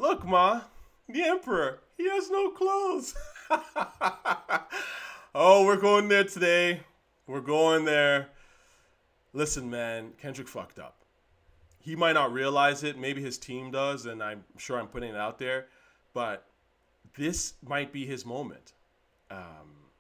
Look, Ma, the Emperor, he has no clothes. Oh, we're going there today. We're going there. Listen, man, Kendrick fucked up. He might not realize it. Maybe his team does, and I'm sure I'm putting it out there. But this might be his moment. Um,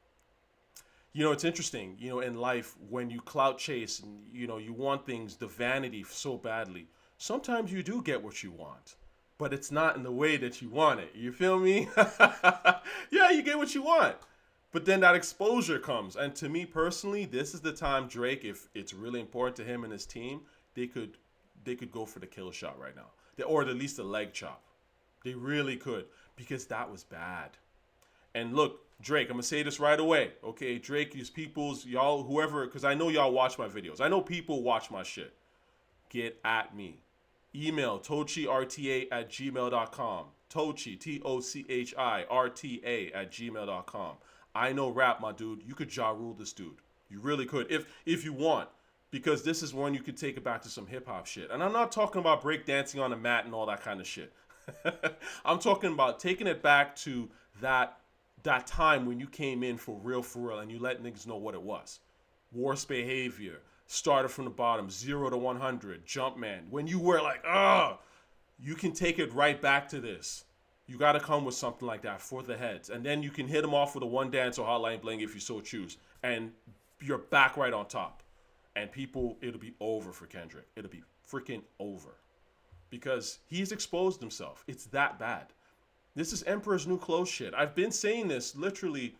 it's interesting, in life when you clout chase and, you want things, the vanity so badly, sometimes you do get what you want, but it's not in the way that you want it. You feel me? Yeah, you get what you want. But then that exposure comes. And to me personally, this is the time Drake, if it's really important to him and his team, they could they could go for the kill shot right now. Or at least the leg chop. They really could. Because that was bad. And look, Drake, I'm gonna say this right away. Okay, Drake, these peoples, y'all, whoever, because I know y'all watch my videos. I know people watch my shit. Get at me. Email tochiRTA@gmail.com. Tochi, TOCHIRTA @gmail.com. I know rap, my dude. You could Ja Rule this dude. You really could, if you want. Because this is one you could take it back to some hip hop shit. And I'm not talking about break dancing on a mat and all that kind of shit. I'm talking about taking it back to that time when you came in for real, and you let niggas know what it was. Worst behavior, started from the bottom, 0 to 100, Jumpman. When you were like, you can take it right back to this. You got to come with something like that for the heads. And then you can hit them off with a one dance or hotline bling if you so choose. And you're back right on top. And people, it'll be over for Kendrick. It'll be freaking over. Because he's exposed himself. It's that bad. This is Emperor's New Clothes shit. I've been saying this literally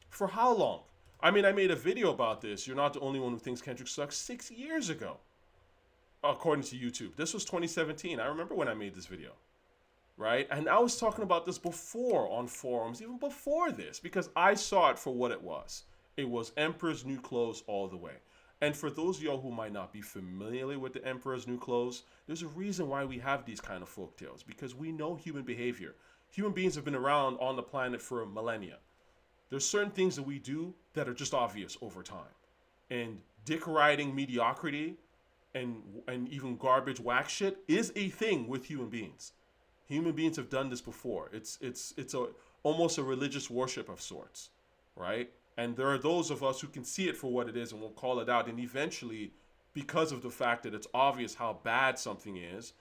for how long? I mean, I made a video about this. You're not the only one who thinks Kendrick sucks 6 years ago, according to YouTube. This was 2017. I remember when I made this video, right? And I was talking about this before on forums, even before this, because I saw it for what it was. It was Emperor's New Clothes all the way. And for those of y'all who might not be familiar with the Emperor's New Clothes, there's a reason why we have these kind of folk tales, because we know human behavior. Human beings have been around on the planet for millennia. There's certain things that we do that are just obvious over time. And dick riding mediocrity and even garbage whack shit is a thing with human beings. Human beings have done this before. It's almost a religious worship of sorts, right? And there are those of us who can see it for what it is and will call it out. And eventually, because of the fact that it's obvious how bad something is,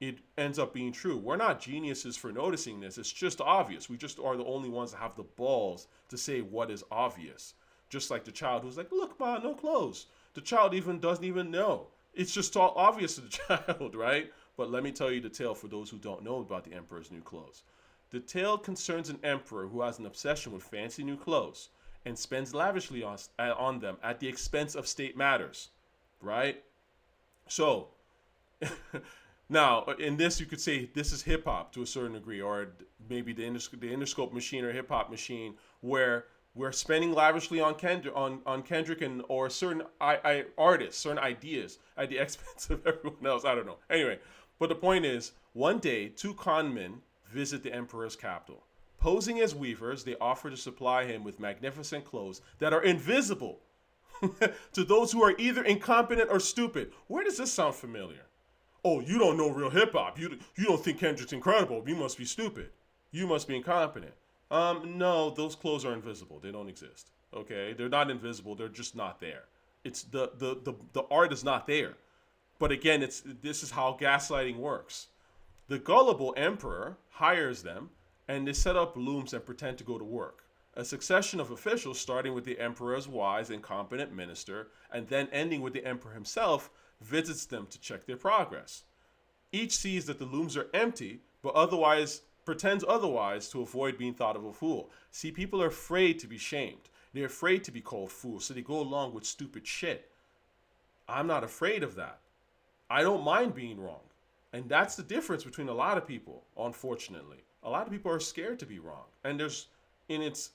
it ends up being true. We're not geniuses for noticing this. It's just obvious. We just are the only ones that have the balls to say what is obvious. Just like the child who's like, look, Ma, no clothes. The child even doesn't even know. It's just all obvious to the child, right? But let me tell you the tale for those who don't know about the Emperor's New Clothes. The tale concerns an emperor who has an obsession with fancy new clothes and spends lavishly on them at the expense of state matters, right? So, now, in this, you could say this is hip hop to a certain degree, or maybe the Interscope machine or hip hop machine, where we're spending lavishly on Kendrick and or certain artists, certain ideas at the expense of everyone else. I don't know. Anyway, but the point is, one day, two con men visit the emperor's capital. Posing as weavers, they offer to supply him with magnificent clothes that are invisible to those who are either incompetent or stupid. Where does this sound familiar? Oh, you don't know real hip hop. You don't think Kendrick's incredible. You must be stupid. You must be incompetent. No, those clothes are invisible. They don't exist. Okay, they're not invisible. They're just not there. It's the art is not there. But again, this is how gaslighting works. The gullible emperor hires them, and they set up looms and pretend to go to work. A succession of officials, starting with the emperor's wise and competent minister, and then ending with the emperor himself, visits them to check their progress. Each sees that the looms are empty, but otherwise pretends otherwise to avoid being thought of a fool. See, people are afraid to be shamed. They're afraid to be called fools, so they go along with stupid shit. I'm not afraid of that. I don't mind being wrong. And that's the difference between a lot of people, unfortunately. A lot of people are scared to be wrong. And it's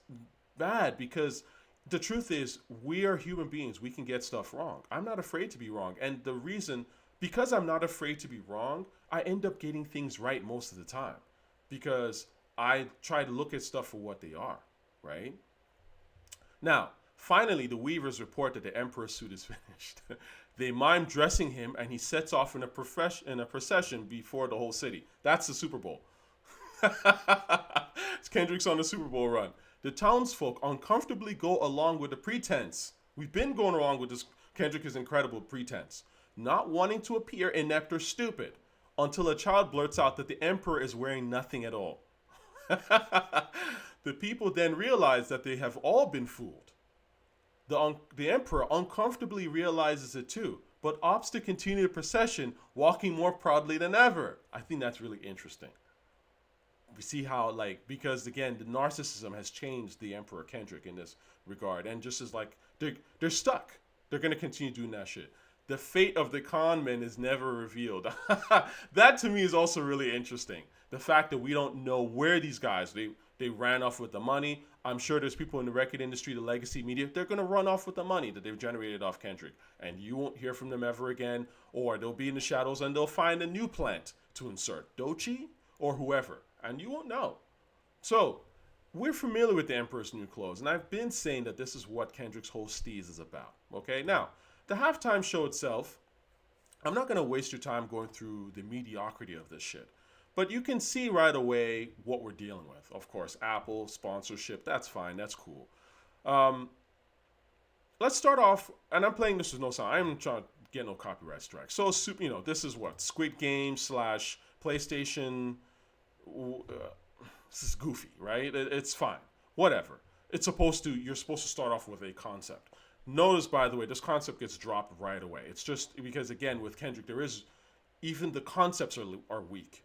bad because the truth is, we are human beings. We can get stuff wrong. I'm not afraid to be wrong. And the reason, because I'm not afraid to be wrong, I end up getting things right most of the time. Because I try to look at stuff for what they are, right? Now, finally, the weavers report that the emperor's suit is finished. They mime dressing him, and he sets off in a procession before the whole city. That's the Super Bowl. Kendrick's on the Super Bowl run. The townsfolk uncomfortably go along with the pretense. We've been going along with this. Kendrick is incredible pretense. Not wanting to appear inept or stupid until a child blurts out that the emperor is wearing nothing at all. The people then realize that they have all been fooled. The emperor uncomfortably realizes it too, but opts to continue the procession, walking more proudly than ever. I think that's really interesting. We see how, like, because again, the narcissism has changed the Emperor Kendrick in this regard, and just as like they're stuck, they're gonna continue doing that shit. The fate of the con men is never revealed. That to me is also really interesting. The fact that we don't know where these guys they ran off with the money. I'm sure there's people in the record industry, the legacy media, they're gonna run off with the money that they've generated off Kendrick, and you won't hear from them ever again, or they'll be in the shadows and they'll find a new plant to insert, Dochi or whoever, and you won't know. So we're familiar with the Emperor's New Clothes, and I've been saying that this is what Kendrick's whole steez is about. Okay, now the halftime show itself, I'm not gonna waste your time going through the mediocrity of this shit. But you can see right away what we're dealing with. Of course, Apple, sponsorship, that's fine, that's cool. Let's start off, and I'm playing this with no sound. I'm trying to get no copyright strike. So, this is what? Squid Game / PlayStation. This is goofy, right? It's fine. Whatever. You're supposed to start off with a concept. Notice, by the way, this concept gets dropped right away. It's just because, again, with Kendrick, even the concepts are weak.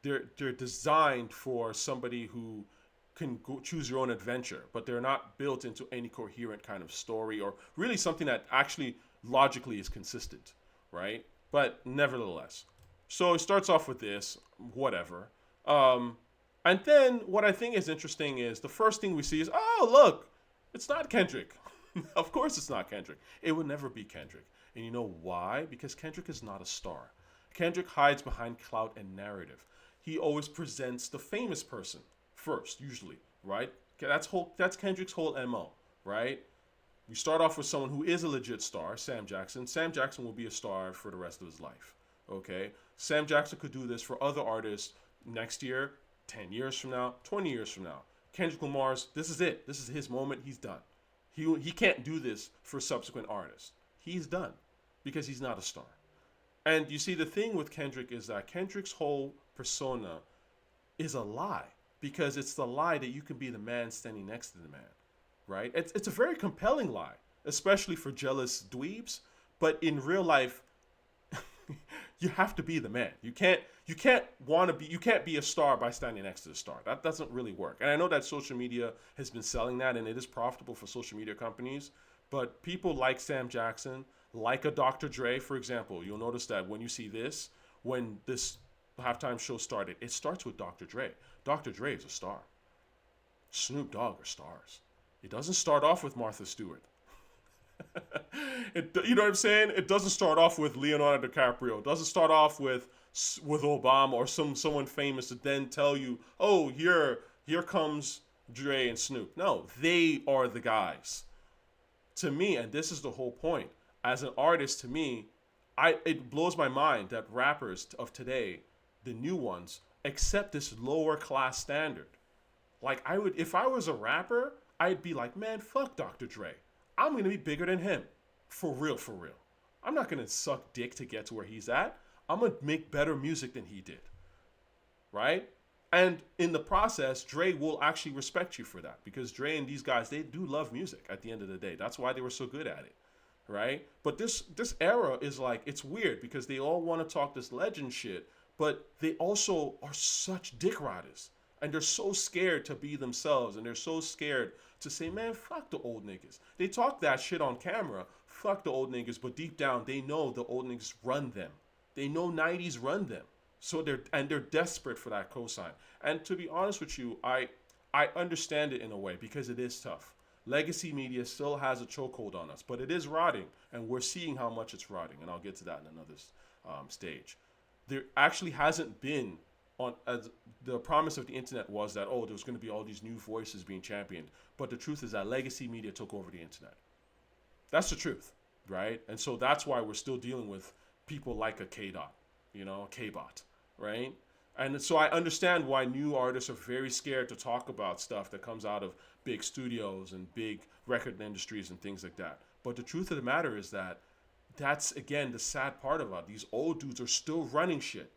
They're designed for somebody who can go choose your own adventure, but they're not built into any coherent kind of story or really something that actually logically is consistent, right? But nevertheless, so it starts off with this, whatever. And then what I think is interesting is the first thing we see is, oh, look, it's not Kendrick. Of course it's not Kendrick. It would never be Kendrick. And you know why? Because Kendrick is not a star. Kendrick hides behind clout and narrative. He always presents the famous person first, usually, right? That's Kendrick's whole MO, right? We start off with someone who is a legit star, Sam Jackson. Sam Jackson will be a star for the rest of his life, okay? Sam Jackson could do this for other artists next year, 10 years from now, 20 years from now. Kendrick Lamar's, this is it. This is his moment. He's done. He can't do this for subsequent artists. He's done because he's not a star. And you see, the thing with Kendrick is that Kendrick's whole persona is a lie, because it's the lie that you can be the man standing next to the man, right? It's a very compelling lie, especially for jealous dweebs. But in real life, you have to be the man. You can't be a star by standing next to the star. That doesn't really work. And I know that social media has been selling that, and it is profitable for social media companies. But people like Sam Jackson, like a Dr. Dre, for example, you'll notice that when you see this, when this halftime show started, it starts with Dr. Dre. Dr. Dre is a star. Snoop Dogg are stars. It doesn't start off with Martha Stewart. You know what I'm saying? It doesn't start off with Leonardo DiCaprio. It doesn't start off with Obama or someone famous to then tell you, oh, here comes Dre and Snoop. No, they are the guys. To me, and this is the whole point, as an artist, to me, it blows my mind that rappers of today, the new ones, accept this lower class standard. Like, if I was a rapper, I'd be like, man, fuck Dr. Dre. I'm gonna be bigger than him. For real, for real. I'm not gonna suck dick to get to where he's at. I'm gonna make better music than he did. Right? And in the process, Dre will actually respect you for that, because Dre and these guys, they do love music at the end of the day. That's why they were so good at it. Right? But this era is like, it's weird because they all want to talk this legend shit, but they also are such dick riders. And they're so scared to be themselves, and they're so scared to say, man, fuck the old niggas. They talk that shit on camera, fuck the old niggas, but deep down, they know the old niggas run them. They know 90s run them. So they're desperate for that cosign. And to be honest with you, I understand it in a way, because it is tough. Legacy media still has a chokehold on us, but it is rotting, and we're seeing how much it's rotting, and I'll get to that in another stage. There actually hasn't been, as the promise of the internet was that, oh, there's going to be all these new voices being championed, but the truth is that legacy media took over the internet. That's the truth, right? And so that's why we're still dealing with people like a K-Dot, K-Bot, right? And so I understand why new artists are very scared to talk about stuff that comes out of big studios and big record industries and things like that. But the truth of the matter is that that's again the sad part about these old dudes are still running shit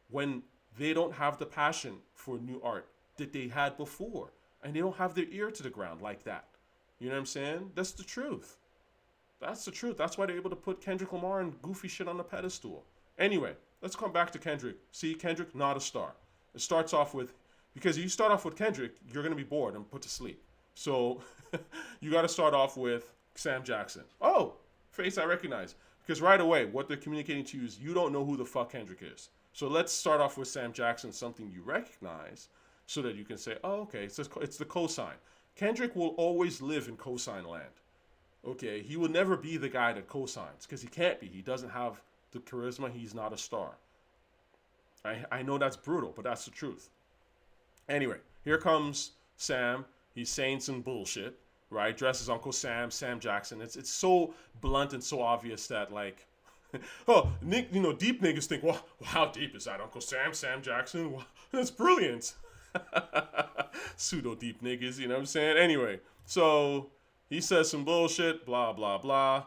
when they don't have the passion for new art that they had before, and they don't have their ear to the ground like that. You know what I'm saying? That's the truth. That's the truth. That's why they're able to put Kendrick Lamar and goofy shit on the pedestal. Anyway, let's come back to Kendrick. See, Kendrick, not a star. It starts off with, because if you start off with Kendrick, you're going to be bored and put to sleep. So you got to start off with Sam Jackson. Oh, face I recognize. Because right away, what they're communicating to you is you don't know who the fuck Kendrick is. So let's start off with Sam Jackson, something you recognize, so that you can say, oh, okay, it's the cosign. Kendrick will always live in cosign land. Okay, he will never be the guy that cosigns, because he can't be. He doesn't have the charisma. He's not a star. I know that's brutal, but that's the truth. Anyway, here comes Sam. He's saying some bullshit, right? Dresses Uncle Sam, Sam Jackson. It's so blunt and so obvious that, like, oh, Nick, deep niggas think, well, how deep is that, Uncle Sam, Sam Jackson? Well, that's brilliant. Pseudo deep niggas, you know what I'm saying? Anyway, so he says some bullshit, blah, blah, blah.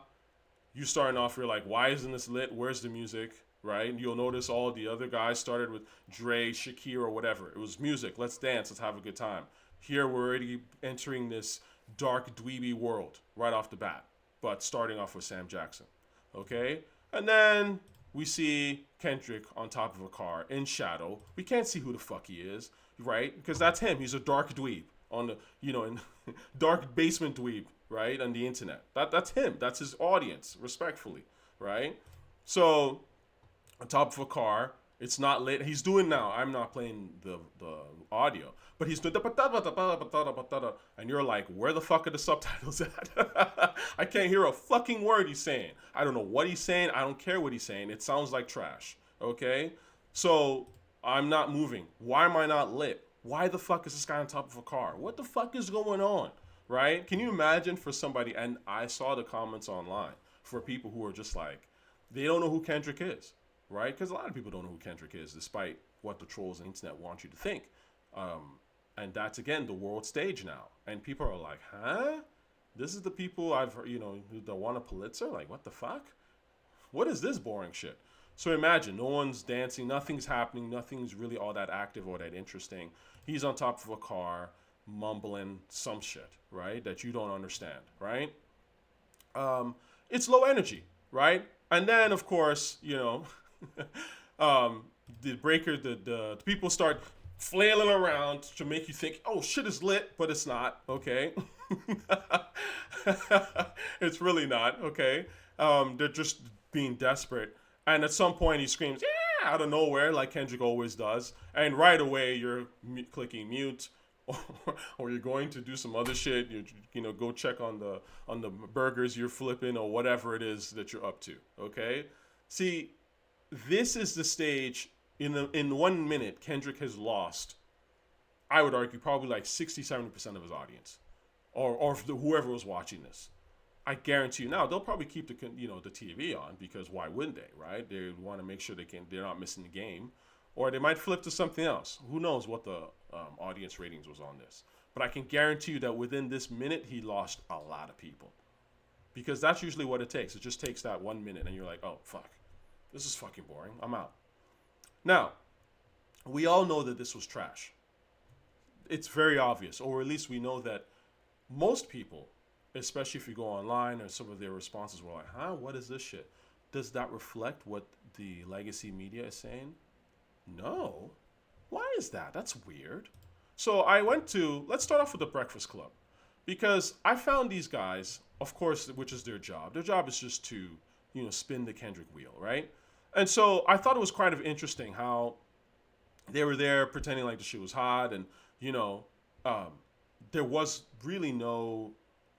You starting off, you're like, why isn't this lit? Where's the music? Right? And you'll notice all the other guys started with Dre, Shakira, or whatever. It was music. Let's dance. Let's have a good time. Here, we're already entering this dark, dweeby world right off the bat, but starting off with Sam Jackson. Okay? And then we see Kendrick on top of a car in shadow. We can't see who the fuck he is, right? Because that's him. He's a dark dweeb on the, in dark basement dweeb, right? On the internet. That's him. That's his audience, respectfully, right? So, on top of a car, it's not lit. He's doing now. I'm not playing the audio, but he's doing and you're like, where the fuck are the subtitles at? I can't hear a fucking word he's saying. I don't know what he's saying. I don't care what he's saying. It sounds like trash. Okay, so I'm not moving. Why am I not lit? Why the fuck is this guy on top of a car? What the fuck is going on? Right? Can you imagine for somebody? And I saw the comments online for people who are just like, they don't know who Kendrick is. Right? Because a lot of people don't know who Kendrick is, despite what the trolls and internet want you to think. And that's, again, the world stage now. And people are like, huh? This is the people I've heard, that want a Pulitzer? Like, what the fuck? What is this boring shit? So imagine, no one's dancing, nothing's happening, nothing's really all that active or that interesting. He's on top of a car, mumbling some shit, right? That you don't understand, right? It's low energy, right? And then, of course, the breaker, the people start flailing around to make you think, oh, shit is lit, but it's not, okay? It's really not, okay? They're just being desperate. And at some point he screams, yeah, out of nowhere, like Kendrick always does. And right away you're clicking mute, or you're going to do some other shit. You go check on the burgers you're flipping or whatever it is that you're up to, okay? See, this is the stage. In 1 minute, Kendrick has lost, I would argue, probably like 60-70% of his audience, or whoever was watching this. I guarantee you now they'll probably keep the TV on, because why wouldn't they, right? They want to make sure they're not missing the game, or they might flip to something else. Who knows what the audience ratings was on this? But I can guarantee you that within this minute he lost a lot of people, because that's usually what it takes. It just takes that 1 minute, and you're like, oh fuck, this is fucking boring. I'm out. Now, we all know that this was trash. It's very obvious, or at least we know that most people, especially if you go online, or some of their responses were like, huh, what is this shit? Does that reflect what the legacy media is saying? No. Why is that? That's weird. So let's start off with the Breakfast Club, because I found these guys, of course, which is their job. Their job is just to, spin the Kendrick wheel, right? And so I thought it was kind of interesting how they were there pretending like the shit was hot, and there was really no,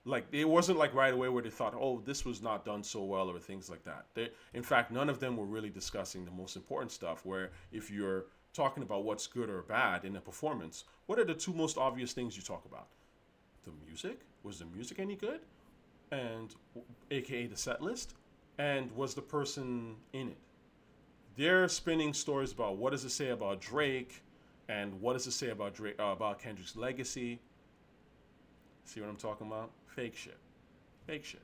like, it wasn't like right away where they thought, oh, this was not done so well, or things like that. In fact, none of them were really discussing the most important stuff, where if you're talking about what's good or bad in a performance, what are the two most obvious things you talk about? The music? Was the music any good? And AKA the set list? And was the person in it? they're spinning stories about what does it say about Drake, and what does it say about about Kendrick's legacy. See what I'm talking about? Fake shit. Fake shit.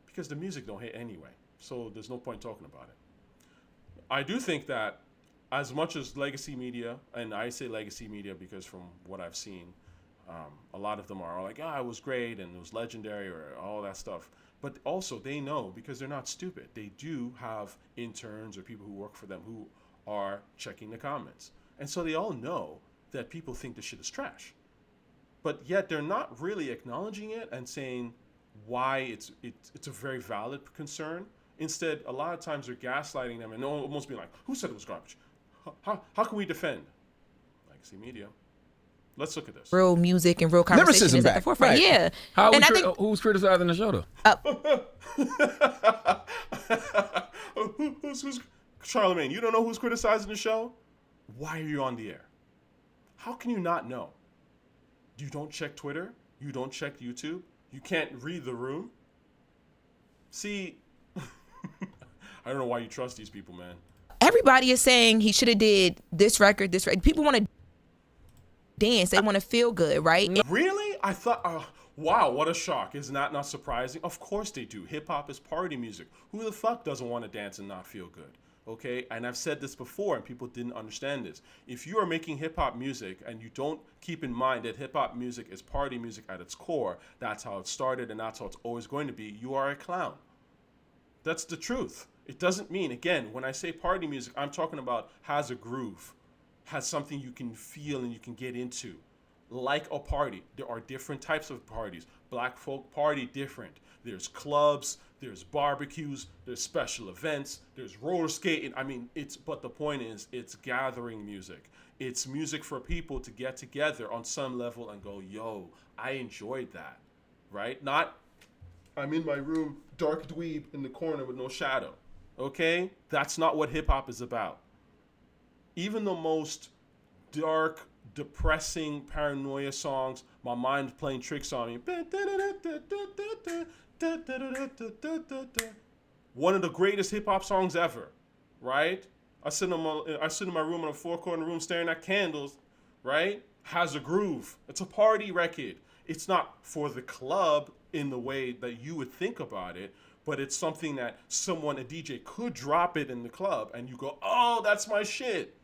Because the music don't hit anyway. So there's no point talking about it. I do think that as much as legacy media, and I say legacy media because from what I've seen, a lot of them are like, it was great and it was legendary or all that stuff. But also they know, because they're not stupid, they do have interns or people who work for them who are checking the comments. And so they all know that people think this shit is trash. But yet they're not really acknowledging it and saying why it's a very valid concern. Instead, a lot of times they're gaslighting them and almost being like, who said it was garbage? How can we defend? Legacy media. Let's look at this. Real music and real conversation is at the forefront. Right. Yeah. Who's criticizing the show, though? Who's Charlamagne, you don't know who's criticizing the show? Why are you on the air? How can you not know? You don't check Twitter? You don't check YouTube? You can't read the room? See, I don't know why you trust these people, man. Everybody is saying he should have did this record. People want to dance. They want to feel good, right? Really? I thought, wow, what a shock. Isn't that not surprising? Of course they do. Hip hop is party music. Who the fuck doesn't want to dance and not feel good? Okay? And I've said this before and people didn't understand this. If you are making hip hop music and you don't keep in mind that hip hop music is party music at its core, that's how it started and that's how it's always going to be, you are a clown. That's the truth. It doesn't mean, again, when I say party music, I'm talking about has a groove, has something you can feel and you can get into. Like a party. There are different types of parties. Black folk party, different. There's clubs, there's barbecues, there's special events, there's roller skating. I mean, but the point is, it's gathering music. It's music for people to get together on some level and go, yo, I enjoyed that, right? Not, I'm in my room, dark dweeb in the corner with no shadow, okay? That's not what hip hop is about. Even the most dark, depressing paranoia songs, my mind playing tricks on me. One of the greatest hip hop songs ever, right? I sit in my room in a four-corner room staring at candles, right? Has a groove. It's a party record. It's not for the club in the way that you would think about it, but it's something that a DJ could drop it in the club and you go, oh, that's my shit.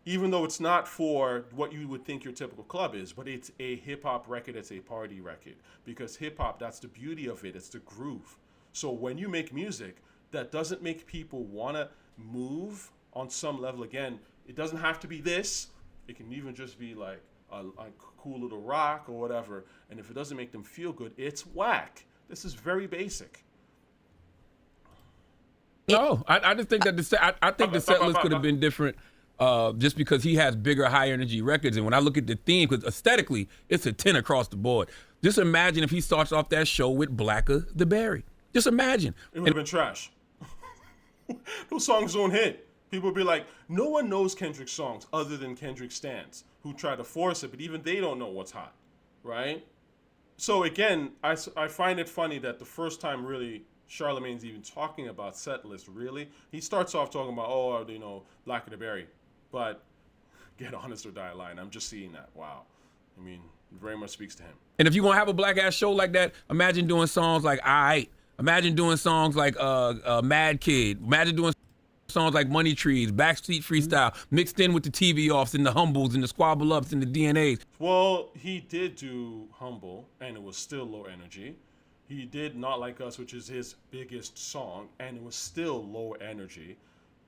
Even though it's not for what you would think your typical club is, but it's a hip-hop record, it's a party record. Because hip-hop, that's the beauty of it, it's the groove. So when you make music that doesn't make people want to move on some level, again, it doesn't have to be this. It can even just be like a cool little rock or whatever. And if it doesn't make them feel good, it's whack. This is very basic. No, I just think that the set list could have been different. Just because he has bigger, high energy records. And when I look at the theme, because aesthetically, it's a 10 across the board. Just imagine if he starts off that show with Blacker the Berry. Just imagine. It would have been trash. Those songs don't hit. People would be like, no one knows Kendrick's songs other than Kendrick stans who try to force it, but even they don't know what's hot, right? So again, I find it funny that the first time really Charlamagne's even talking about set list, really, he starts off talking about, Blacker the Berry. But get honest or die alive. I'm just seeing that. Wow. I mean, it very much speaks to him. And if you're going to have a black ass show like that, imagine doing songs like Aight. Imagine doing songs like Mad Kid. Imagine doing songs like Money Trees, Backstreet Freestyle, mixed in with the TV offs and the Humbles and the Squabble Ups and the DNAs. Well, he did do Humble, and it was still low energy. He did Not Like Us, which is his biggest song, and it was still low energy.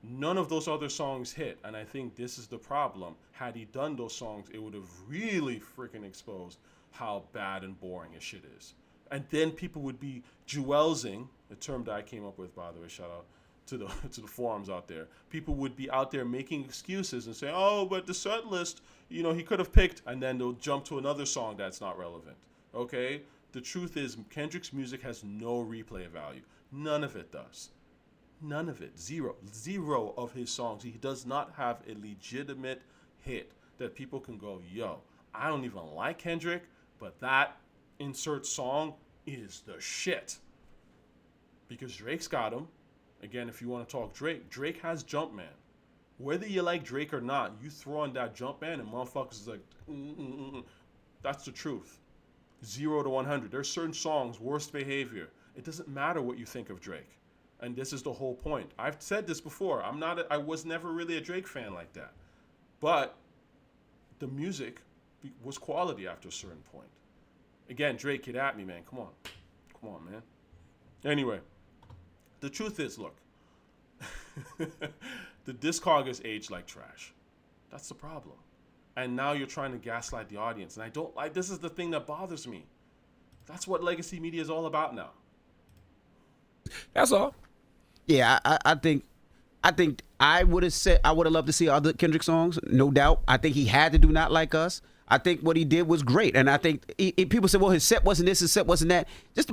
None of those other songs hit, and I think this is the problem. Had he done those songs, it would have really freaking exposed how bad and boring his shit is. And then people would be jewelsing, a term that I came up with, by the way, shout out to the forums out there. People would be out there making excuses and say, oh, but the set list, he could have picked, and then they'll jump to another song that's not relevant, okay? The truth is, Kendrick's music has no replay value. None of it does. None of it. Zero of his songs. He does not have a legitimate hit that people can go, yo, I don't even like Kendrick, but that insert song is the shit. Because Drake's got him, Again, if you want to talk Drake, Drake has Jumpman. Whether you like Drake or not, you throw on that Jumpman and motherfuckers is like, that's the truth. 0 to 100. There's certain songs, Worst Behavior. It doesn't matter what you think of Drake. And this is the whole point. I've said this before. I was never really a Drake fan like that. But the music was quality after a certain point. Again, Drake, get at me, man. Come on, man. Anyway, the truth is, look, the discog has aged like trash. That's the problem. And now you're trying to gaslight the audience. And I don't like, this is the thing that bothers me. That's what legacy media is all about now. That's all. Yeah, I think I would have loved to see other Kendrick songs, no doubt. I think he had to do Not Like Us. I think what he did was great. And I think people say, well, his set wasn't this, his set wasn't that. Just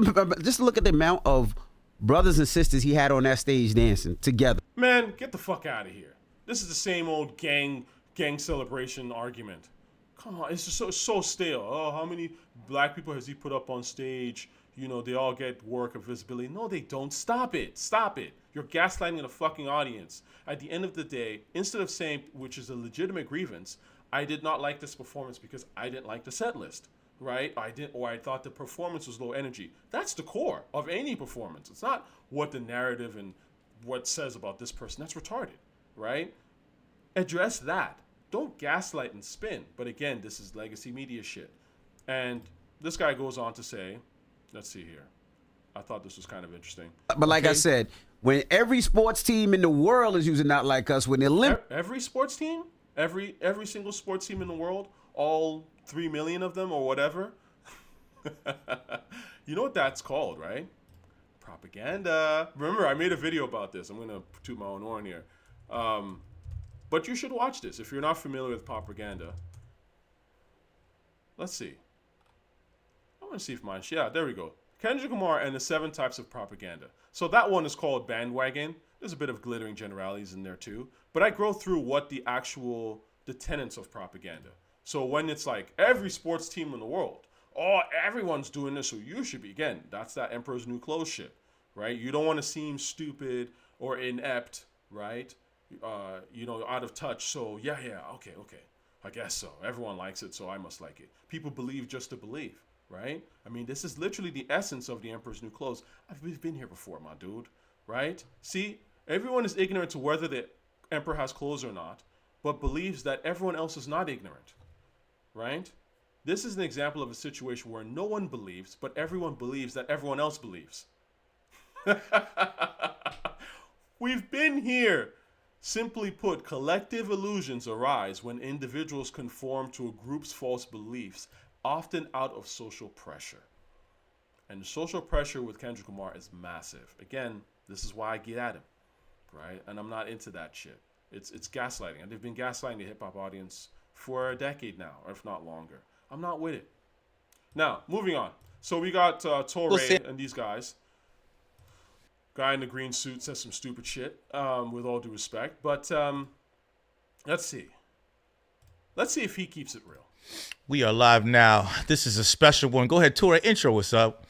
look at the amount of brothers and sisters he had on that stage dancing together. Man, get the fuck out of here. This is the same old gang celebration argument. Come on, it's just so stale. Oh, how many black people has he put up on stage? You know, they all get work or visibility. No, they don't. Stop it. You're gaslighting the fucking audience. At the end of the day, instead of saying, which is a legitimate grievance, I did not like this performance because I didn't like the set list, right? I thought the performance was low energy. That's the core of any performance. It's not what the narrative and what says about this person. That's retarded, right? Address that. Don't gaslight and spin. But again, this is legacy media shit. And this guy goes on to say, let's see here. I thought this was kind of interesting. But like I said, when every sports team in the world is using Not Like Us, when the every sports team, every single sports team in the world, all 3 million of them or whatever, you know what that's called, right? Propaganda. Remember, I made a video about this. I'm gonna toot my own horn here, but you should watch this if you're not familiar with propaganda. Let's see. I want to see if mine. Yeah, there we go. Kendrick Lamar and the 7 types of propaganda. So that one is called Bandwagon. There's a bit of glittering generalities in there too. But I go through what the tenets of propaganda. So when it's like every sports team in the world, oh, everyone's doing this, so you should be. Again, that's that Emperor's New Clothes shit, right? You don't want to seem stupid or inept, right? Out of touch. So yeah, okay. I guess so. Everyone likes it, so I must like it. People believe just to believe. Right? I mean, this is literally the essence of the Emperor's New Clothes. We've been here before, my dude. Right? See, everyone is ignorant to whether the Emperor has clothes or not, but believes that everyone else is not ignorant. Right? This is an example of a situation where no one believes, but everyone believes that everyone else believes. We've been here. Simply put, collective illusions arise when individuals conform to a group's false beliefs, often out of social pressure. And the social pressure with Kendrick Lamar is massive. Again, this is why I get at him, right? And I'm not into that shit. It's gaslighting. And they've been gaslighting the hip-hop audience for a decade now, or if not longer. I'm not with it. Now, moving on. So we got Toure and these guys. Guy in the green suit says some stupid shit, with all due respect. But let's see. Let's see if he keeps it real. We are live now. This is a special one. Go ahead, Toure. Intro, what's up?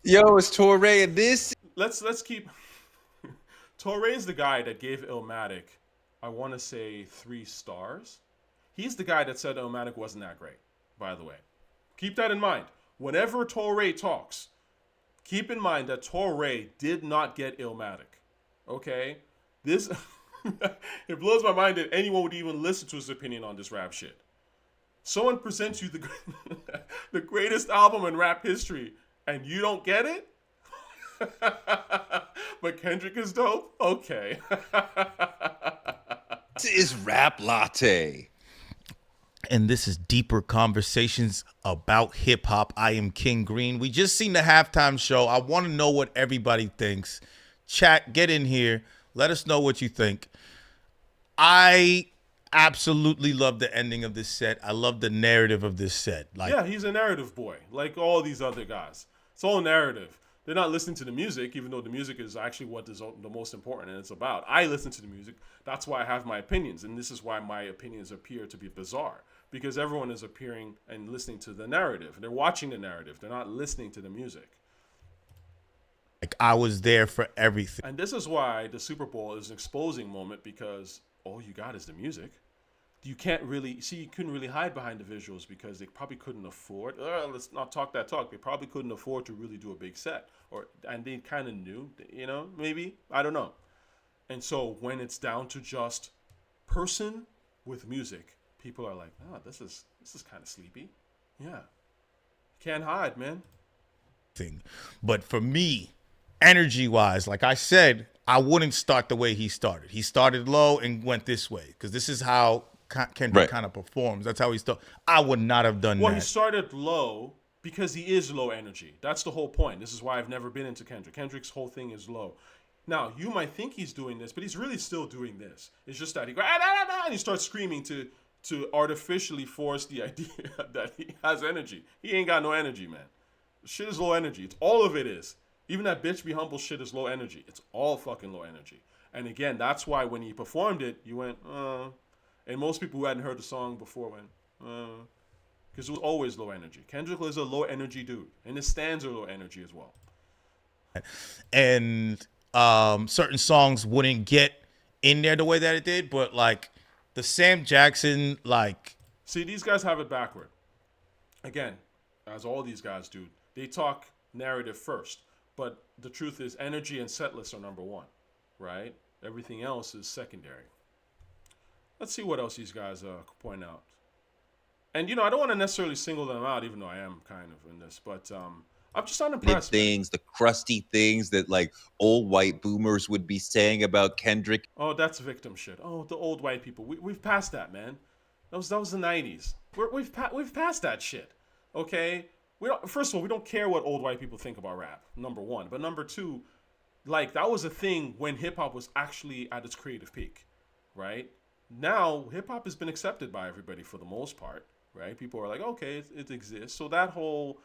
Yo, it's Toure, and this. Let's keep. Toure is the guy that gave Illmatic, I want to say 3 stars. He's the guy that said Illmatic wasn't that great, by the way. Keep that in mind. Whenever Toure talks, keep in mind that Toure did not get Illmatic. Okay? This. It blows my mind that anyone would even listen to his opinion on this rap shit. Someone presents you the greatest album in rap history, and you don't get it? But Kendrick is dope? Okay. This is Rap Latte. And this is Deeper Conversations about Hip Hop. I am King Green. We just seen the halftime show. I want to know what everybody thinks. Chat, get in here. Let us know what you think. I absolutely love the ending of this set. I love the narrative of this set. Yeah, he's a narrative boy, like all these other guys. It's all narrative. They're not listening to the music, even though the music is actually what is the most important and it's about. I listen to the music. That's why I have my opinions, and this is why my opinions appear to be bizarre, because everyone is appearing and listening to the narrative. They're watching the narrative. They're not listening to the music. Like I was there for everything. And this is why the Super Bowl is an exposing moment, because all you got is the music. You can't really see, you couldn't really hide behind the visuals because they probably couldn't afford. Let's not talk that talk. They probably couldn't afford to really do a big set, and they kind of knew, maybe, I don't know. And so when it's down to just person with music, people are like, "Oh, this is kind of sleepy." Yeah, can't hide, man. But for me, energy wise, like I said, I wouldn't start the way he started. He started low and went this way because this is how Kendrick kind of performs. That's how he started. I would not have done that. Well, he started low because he is low energy. That's the whole point. This is why I've never been into Kendrick. Kendrick's whole thing is low. Now, you might think he's doing this, but he's really still doing this. It's just that he goes, and he starts screaming to artificially force the idea that he has energy. He ain't got no energy, man. Shit is low energy. It's all of it is. Even that bitch be humble shit is low energy. It's all fucking low energy. And again, that's why when he performed it, you went, and most people who hadn't heard the song before went, because it was always low energy. Kendrick is a low energy dude, and his stands are low energy as well. And certain songs wouldn't get in there the way that it did, but like the Sam Jackson, like, see, these guys have it backward. Again, as all these guys do, they talk narrative first, but the truth is energy and set lists are number one, right? Everything else is secondary. Let's see what else these guys point out. And, I don't want to necessarily single them out, even though I am kind of in this, but I'm just unimpressed. Things, the crusty things that like old white boomers would be saying about Kendrick. Oh, that's victim shit. Oh, the old white people. We've passed that, man. That was the 90s. We've passed that shit. Okay? First of all, we don't care what old white people think about rap, number one. But number two, like, that was a thing when hip-hop was actually at its creative peak, right? Now, hip-hop has been accepted by everybody for the most part, right? People are like, okay, it exists. So that whole,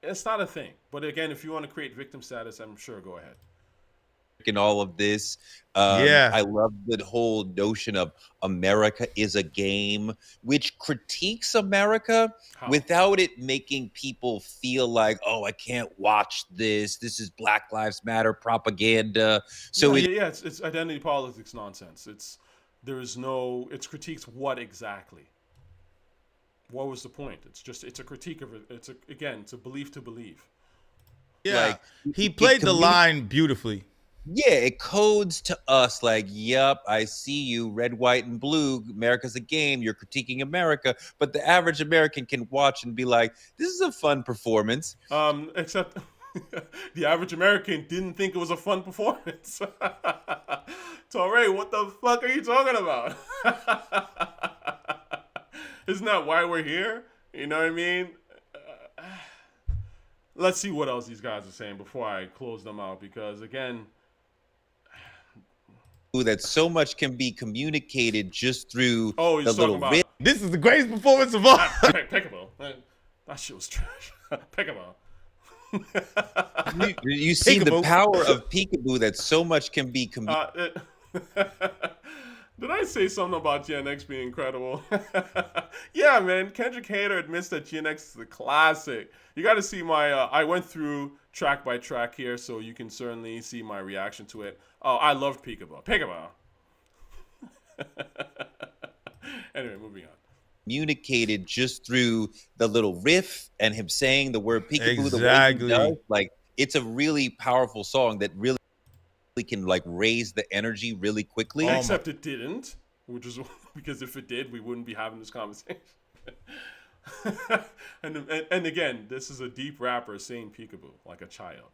it's not a thing. But again, if you want to create victim status, I'm sure, go ahead. And all of this. I love the whole notion of America is a game, which critiques America without it making people feel like, oh, I can't watch this. This is Black Lives Matter propaganda. So it's identity politics nonsense. It's critiques what exactly? What was the point? It's a critique of it. It's a belief to believe. Yeah, like, he played the line beautifully. Yeah, it codes to us like, yep, I see you, red, white, and blue. America's a game. You're critiquing America. But the average American can watch and be like, this is a fun performance. Except the average American didn't think it was a fun performance. Toure, what the fuck are you talking about? Isn't that why we're here? You know what I mean? Let's see what else these guys are saying before I close them out, because again, that so much can be communicated just through the little bit. This is the greatest performance of all. Peekaboo. That shit was trash. Peekaboo. You see the power of Peekaboo, that so much can be communicated. Did I say something about GNX being incredible? Yeah, man. Kendrick Hater admits that GNX is a classic. You got to see my... I went through track by track here, so you can certainly see my reaction to it. Oh, I loved Peekaboo. Peekaboo. Anyway, moving on. Communicated just through the little riff and him saying the word Peekaboo Exactly. the way he does. Like, it's a really powerful song that really can like raise the energy really quickly. Except it didn't, which is because if it did, we wouldn't be having this conversation. and again, this is a deep rapper saying Peekaboo like a child.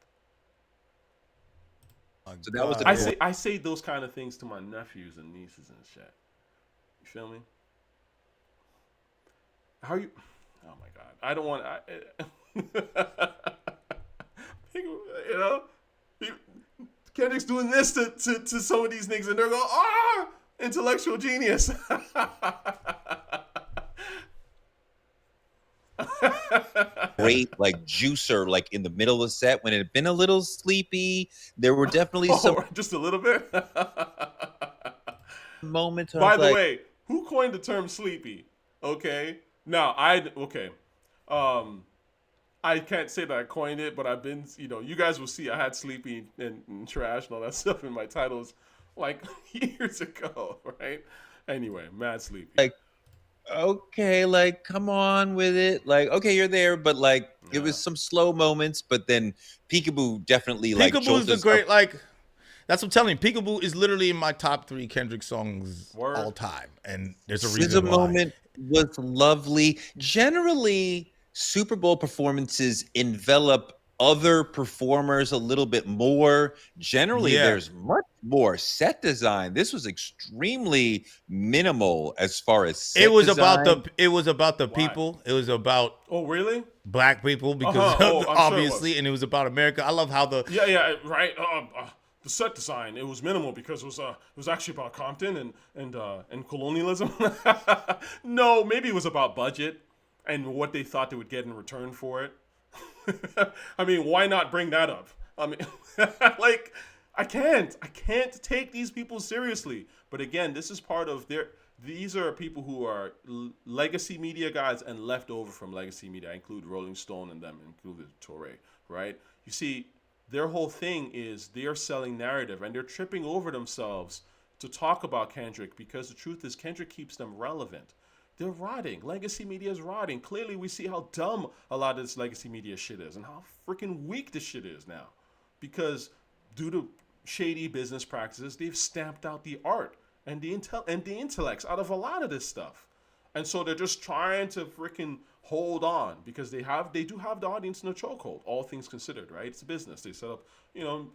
So that was I say those kind of things to my nephews and nieces and shit. You feel me? How are you? Oh my god! I don't want. You know, Kendrick's doing this to some of these niggas, and they're going, intellectual genius. Great, like juicer, like in the middle of the set when it had been a little sleepy. There were definitely some just a little bit moments. By the way, who coined the term sleepy? Okay, now I I can't say that I coined it, but I've been, you guys will see I had Sleepy and Trash and all that stuff in my titles like years ago, right? Anyway, mad Sleepy. Like, okay, like, come on with it. Like, okay, you're there, but like, it was some slow moments, but then Peekaboo definitely Peekaboo is the great, that's what I'm telling you. Peekaboo is literally in my top 3 Kendrick songs all time, and there's a reason why. Moment was lovely. Generally, Super Bowl performances envelop other performers a little bit more. Generally, there's much more set design. This was extremely minimal as far as set design. It was about the people. It was about black people because obviously, sure and it was about America. I love how the right. The set design, it was minimal because it was actually about Compton and colonialism. No, maybe it was about budget and what they thought they would get in return for it. I mean, why not bring that up? I mean, like, I can't take these people seriously. But again, this is part of these are people who are legacy media guys and left over from legacy media. I include Rolling Stone and them, included Toure, right? You see, their whole thing is they're selling narrative and they're tripping over themselves to talk about Kendrick because the truth is Kendrick keeps them relevant. They're rotting. Legacy media is rotting. Clearly, we see how dumb a lot of this legacy media shit is and how freaking weak this shit is now. Because due to shady business practices, they've stamped out the art and the intellects out of a lot of this stuff. And so they're just trying to freaking hold on because they do have the audience in a chokehold, all things considered, right? It's a business. They set up, you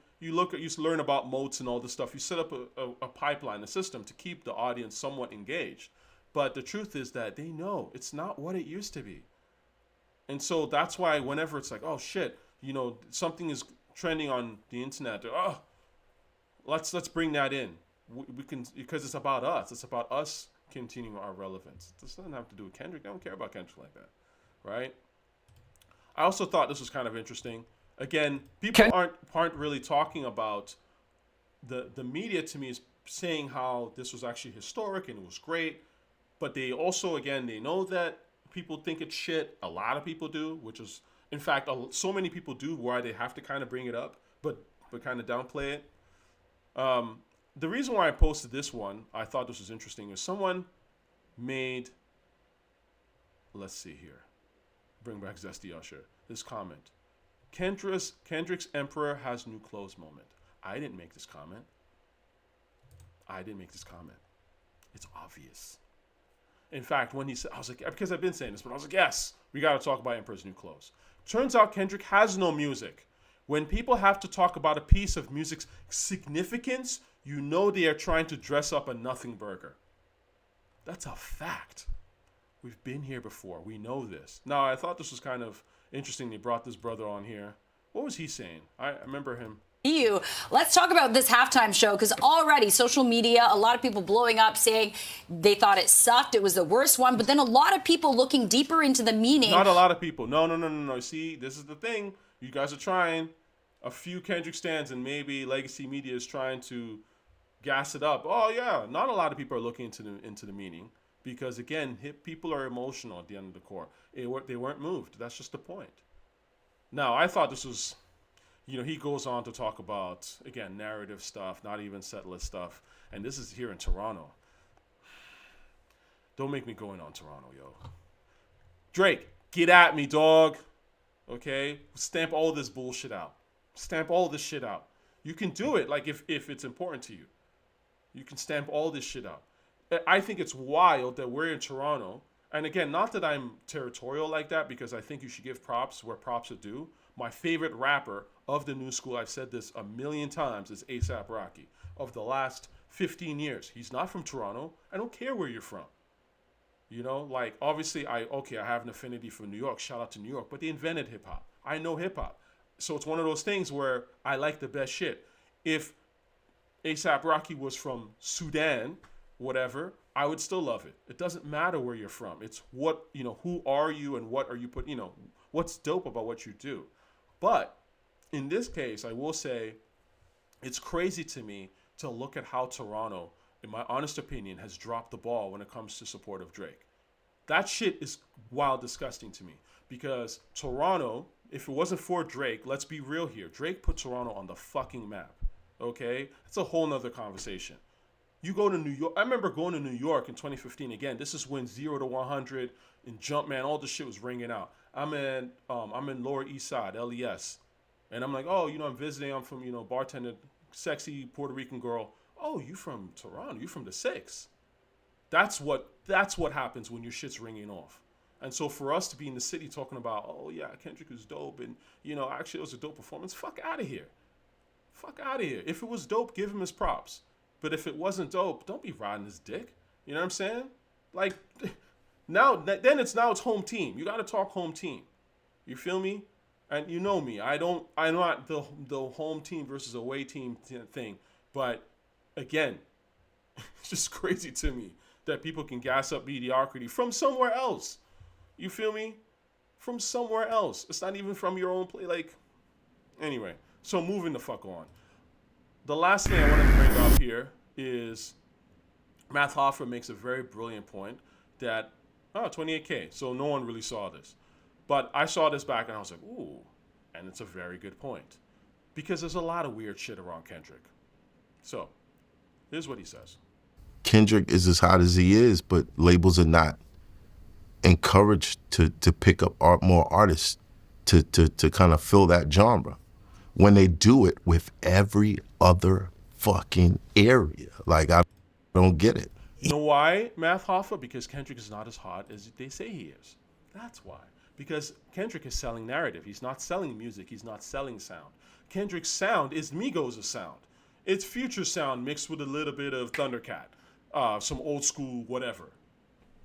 learn about moats and all this stuff. You set up a pipeline, a system to keep the audience somewhat engaged. But the truth is that they know it's not what it used to be. And so that's why whenever it's like, oh shit, something is trending on the internet, let's bring that in. We can, because it's about us. It's about us continuing our relevance. This doesn't have to do with Kendrick. I don't care about Kendrick like that, right? I also thought this was kind of interesting. Again, people aren't really talking about the media. To me, is saying how this was actually historic and it was great. But they also, again, they know that people think it's shit. A lot of people do, which is, in fact, so many people do why they have to kind of bring it up, but kind of downplay it. The reason why I posted this one, I thought this was interesting, is someone made, let's see here, bring back Zesty Usher, this comment. Kendrick's Emperor has new clothes moment. I didn't make this comment. It's obvious. In fact, when he said, I was like, because I've been saying this, but I was like, yes, we got to talk about Emperor's new clothes. Turns out Kendrick has no music. When people have to talk about a piece of music's significance, you know they are trying to dress up a nothing burger. That's a fact. We've been here before. We know this. Now, I thought this was kind of interesting. They brought this brother on here. What was he saying? I remember him. Let's talk about this halftime show, because already social media, a lot of people blowing up saying they thought it sucked, it was the worst one, but then a lot of people looking deeper into the meaning. Not a lot of people. No. See, this is the thing. You guys are trying. A few Kendrick stands and maybe legacy media is trying to gas it up. Oh yeah, not a lot of people are looking into the meaning because again, people are emotional at the end of the core. They weren't moved. That's just the point. Now, I thought this was. He goes on to talk about, again, narrative stuff, not even set list stuff. And this is here in Toronto. Don't make me go in on Toronto, yo. Drake, get at me, dog. Okay? Stamp all this bullshit out. Stamp all this shit out. You can do it, like, if it's important to you. You can stamp all this shit out. I think it's wild that we're in Toronto. And again, not that I'm territorial like that, because I think you should give props where props are due. My favorite rapper of the new school, I've said this a million times, is A$AP Rocky. Of the last 15 years. He's not from Toronto. I don't care where you're from. Obviously, I have an affinity for New York. Shout out to New York. But they invented hip-hop. I know hip-hop. So it's one of those things where I like the best shit. If A$AP Rocky was from Sudan, whatever, I would still love it. It doesn't matter where you're from. It's what, who are you and what are you what's dope about what you do. But in this case, I will say it's crazy to me to look at how Toronto, in my honest opinion, has dropped the ball when it comes to support of Drake. That shit is wild disgusting to me because Toronto, if it wasn't for Drake, let's be real here. Drake put Toronto on the fucking map. Okay? That's a whole nother conversation. You go to New York. I remember going to New York in 2015. Again, this is when 0 to 100 and Jumpman, all this shit was ringing out. I'm in Lower East Side, LES. And I'm like, oh, I'm visiting. I'm from, bartender, sexy Puerto Rican girl. Oh, you from Toronto? You from the 6? That's what happens when your shit's ringing off. And so for us to be in the city talking about, oh yeah, Kendrick is dope, and actually it was a dope performance. Fuck out of here. Fuck out of here. If it was dope, give him his props. But if it wasn't dope, don't be riding his dick. You know what I'm saying? Like then it's home team. You got to talk home team. You feel me? And you know me. I'm not the home team versus away team thing. But again, it's just crazy to me that people can gas up mediocrity from somewhere else. You feel me? From somewhere else. It's not even from your own place. Like, anyway. So moving the fuck on. The last thing I want to bring up here is Matt Hoffa makes a very brilliant point that, 28K. So no one really saw this. But I saw this back and I was like, ooh. And it's a very good point. Because there's a lot of weird shit around Kendrick. So, here's what he says. Kendrick is as hot as he is, but labels are not encouraged to pick up more artists to kind of fill that genre when they do it with every other fucking area. Like, I don't get it. You know why, Math Hoffa? Because Kendrick is not as hot as they say he is. That's why. Because Kendrick is selling narrative. He's not selling music. He's not selling sound. Kendrick's sound is Migos' sound. It's Future sound mixed with a little bit of Thundercat, some old school whatever.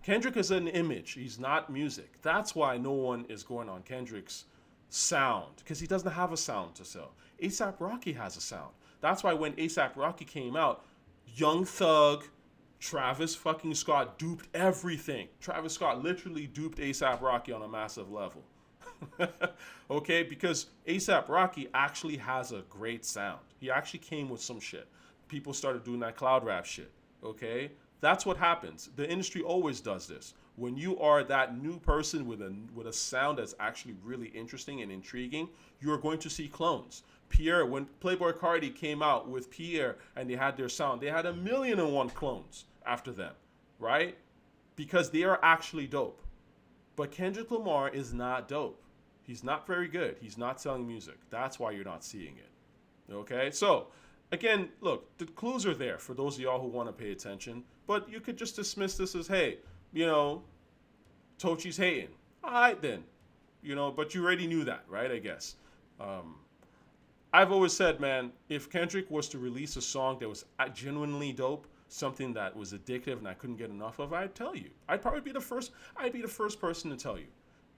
Kendrick is an image. He's not music. That's why no one is going on Kendrick's sound, because he doesn't have a sound to sell. A$AP Rocky has a sound. That's why when A$AP Rocky came out, Young Thug, Travis fucking Scott duped everything. Travis Scott literally duped A$AP Rocky on a massive level. Okay, because A$AP Rocky actually has a great sound. He actually came with some shit. People started doing that cloud rap shit. Okay, that's what happens. The industry always does this. When you are that new person with a sound that's actually really interesting and intriguing, you are going to see clones. Pierre, when Playboi Carti came out with Pierre and they had their sound, they had 1,000,001 clones after them, right? Because they are actually dope. But Kendrick Lamar is not dope. He's not very good. He's not selling music. That's why you're not seeing it. Okay? So, again, look, the clues are there for those of y'all who want to pay attention. But you could just dismiss this as, hey, Tochi's hating. All right, then. But you already knew that, right? I guess. I've always said, man, if Kendrick was to release a song that was genuinely dope, something that was addictive and I couldn't get enough of, I'd tell you. I'd be the first person to tell you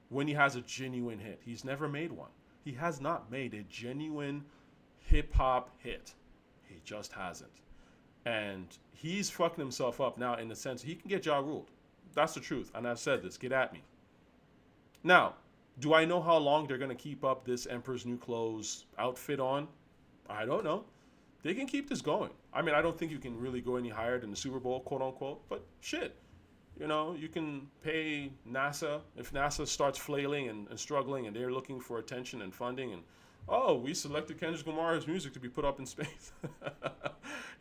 when he has a genuine hit. He's never made one. He has not made a genuine hip-hop hit. He just hasn't. And he's fucking himself up now in the sense he can get Ja ruled. That's the truth. And I've said this. Get at me. Now, do I know how long they're going to keep up this Emperor's New Clothes outfit on? I don't know. They can keep this going. I mean, I don't think you can really go any higher than the Superbowl, quote unquote. But shit. You can pay NASA. If NASA starts flailing and struggling and they're looking for attention and funding and, oh, we selected Kendrick Lamar's music to be put up in space.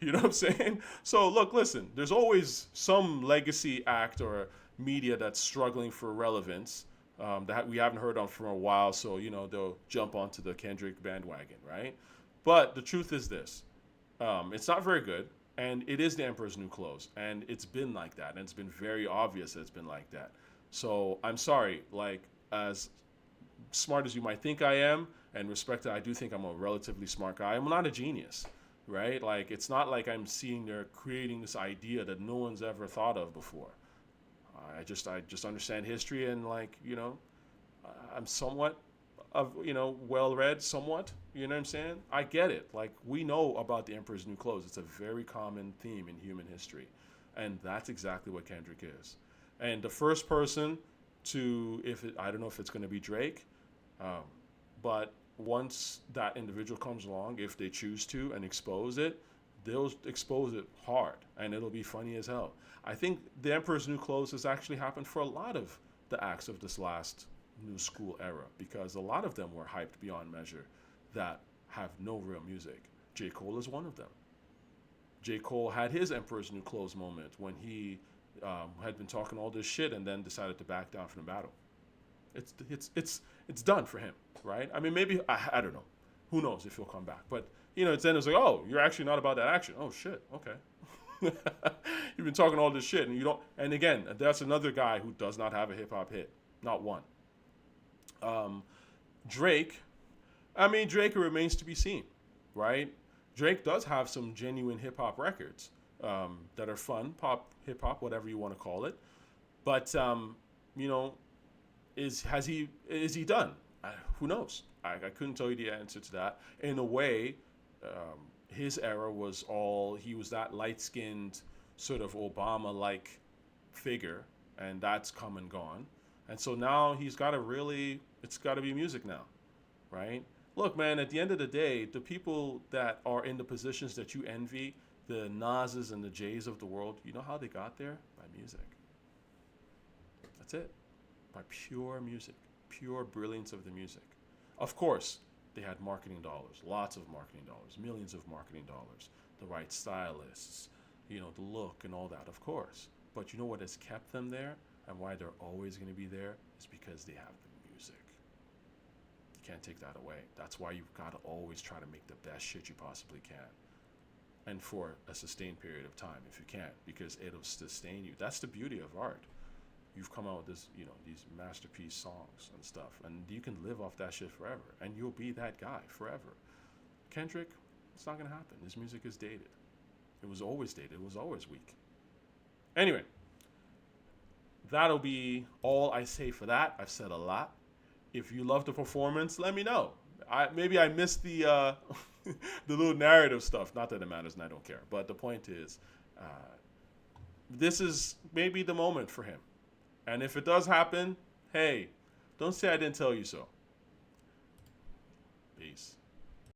You know what I'm saying? So, look, listen, there's always some legacy act or media that's struggling for relevance that we haven't heard of for a while. So, they'll jump onto the Kendrick bandwagon, right? But the truth is this. It's not very good. And it is the Emperor's New Clothes. And it's been like that. And it's been very obvious that it's been like that. So, I'm sorry. Like, as smart as you might think I am, and respect that I do think I'm a relatively smart guy, I'm not a genius, right? Like, it's not like I'm they're creating this idea that no one's ever thought of before. I just understand history and, like, I'm somewhat well-read, somewhat, you know what I'm saying? I get it. Like, we know about the Emperor's New Clothes. It's a very common theme in human history. And that's exactly what Kendrick is. And the first person I don't know if it's going to be Drake, but once that individual comes along, if they choose to and expose it, they'll expose it hard, and it'll be funny as hell. I think the Emperor's New Clothes has actually happened for a lot of the acts of this last new school era, because a lot of them were hyped beyond measure that have no real music. J. Cole is one of them. J. Cole had his Emperor's New Clothes moment when he had been talking all this shit and then decided to back down from the battle. It's done for him, right? I mean, maybe I don't know. Who knows if he'll come back? But it's then it's like, oh, you're actually not about that action. Oh shit, okay. You've been talking all this shit and you don't. And again, that's another guy who does not have a hip hop hit, not one. Drake, Drake remains to be seen, right? Drake does have some genuine hip hop records that are fun, pop, hip hop, whatever you want to call it. But is he done? Who knows? I couldn't tell you the answer to that. In a way, his era was he was that light-skinned sort of Obama-like figure, and that's come and gone. And so now it's got to be music now, right? Look, man, at the end of the day, the people that are in the positions that you envy, the Nas's and the J's of the world, you know how they got there? By music. That's it. By pure music, pure brilliance of the music. Of course, they had marketing dollars, lots of marketing dollars, millions of marketing dollars, the right stylists, the look and all that, of course. But you know what has kept them there and why they're always going to be there is because they have the music. You can't take that away. That's why you've got to always try to make the best shit you possibly can. And for a sustained period of time, if you can, because it'll sustain you. That's the beauty of art. You've come out with this, these masterpiece songs and stuff, and you can live off that shit forever, and you'll be that guy forever. Kendrick, it's not gonna happen. His music is dated. It was always dated. It was always weak. Anyway, that'll be all I say for that. I've said a lot. If you love the performance, let me know. Maybe I missed the the little narrative stuff. Not that it matters, and I don't care. But the point is, this is maybe the moment for him. And if it does happen, hey, don't say I didn't tell you so. Peace.